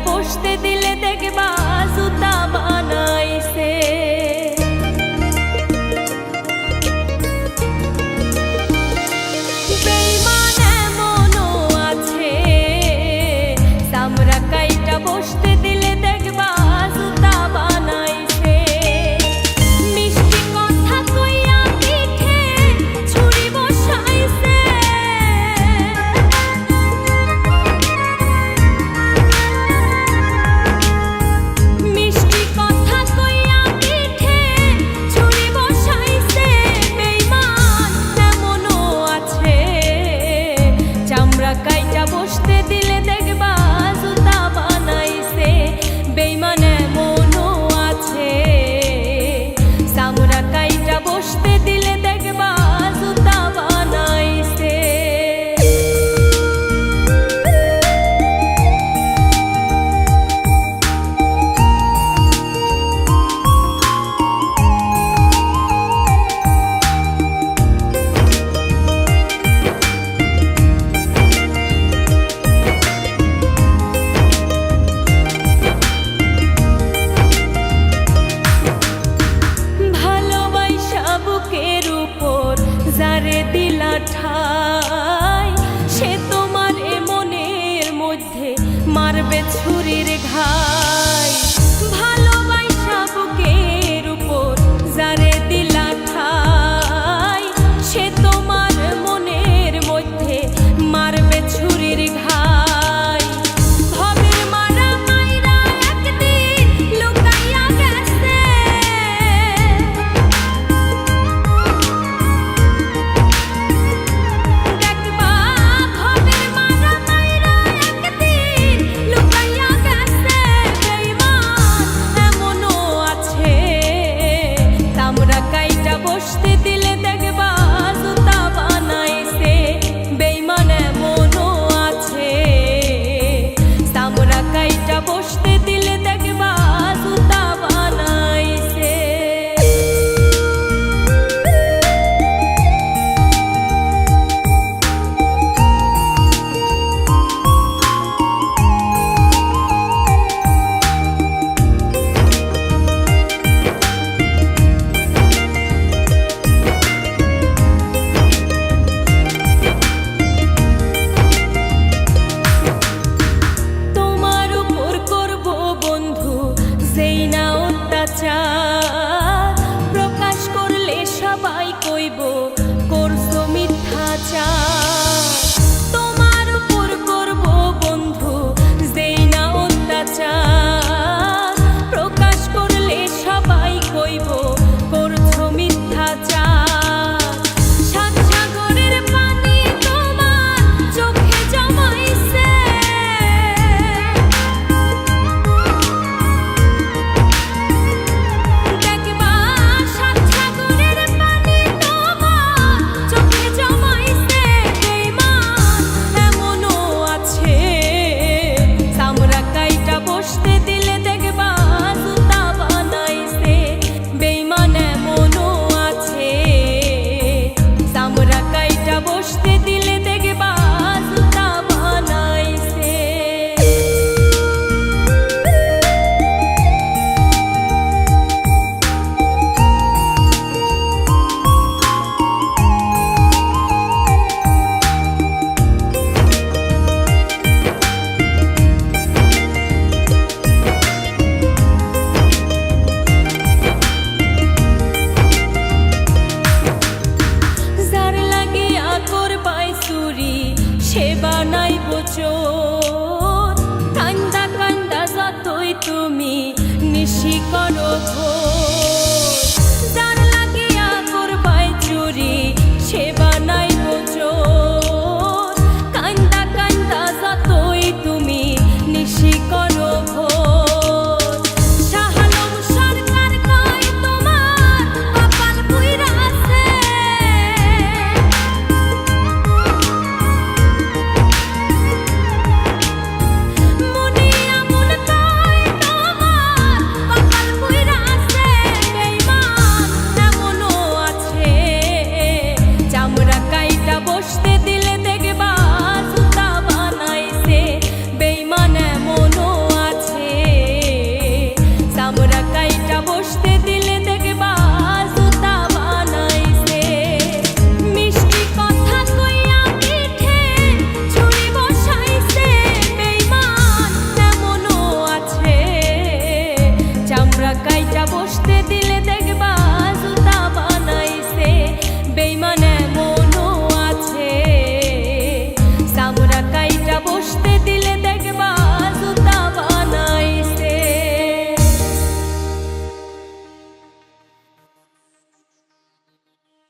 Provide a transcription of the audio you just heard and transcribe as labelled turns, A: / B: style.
A: বসতে দিলে দেখবা জুতা বানাইছে। বেঈমান এমনও আছে, চামড়া কাইটা বসতে দিলে দেখবা জুতা বানাইছে। মিষ্টি কথা কইয়া পিঠে ছুরি বসাইছে। মিষ্টি কথা কইয়া পিঠে ছুরি বসাইছে। বেঈমান এমনও আছে, চামড়া কাইটা বসতে দিলে দেখবা জুতা বানাইছে। বেঈমান এমনও আছে, চামড়া কাইটা বসতে দিলে দেখবা জুতা বানাইছে। ভালোবাসা বুকের উপর যারে দিলা ঠাই, সে তোমার এ মনের মধ্যে মারবে ছুরির ঘাই। ভালোবাসা বুকের উপর যারে দিলা ঠাই, সে তোমার মনের মধ্যে মারবে ছুরির ঘাই। ভবের মারা মাইরা একদিন লুকাইয়া গেছে। দেখবা ভবের মারা মাইরা একদিন লুকাইয়া গেছে। বেঈমান এমনও আছে, চামড়া কাইটা বসতে দিলে দেখবা জুতা বানাইছে। বেঈমান এমনও আছে, চামড়া কাইটা বসতে দিলে দেখবা জুতা বানাইছে। তোমার উপর করব বন্ধু যেই না অত্যাচার, প্রকাশ করলে সবাই কইব করছো মিথ্যাচার। তোমার উপর করব বন্ধু যেই না অত্যাচার, প্রকাশ করলে সবাই কইব করছো মিথ্যাচার। সাত সাগরের পানি তোমার চোখে জমাইছে। দেখবা সাত সাগরের পানি তোমার চোখে জমাইছে। বেঈমান এমনও আছে, চামড়া কাইটা বসতে দিলে দেখবা জুতা বানাইছে। বেঈমান এমনও আছে, চামড়া কাইটা বসতে দিলে দেখবা জুতা বানাইছে। যার লাগিয়া করবাই চুরি, সে বানাইব চোর।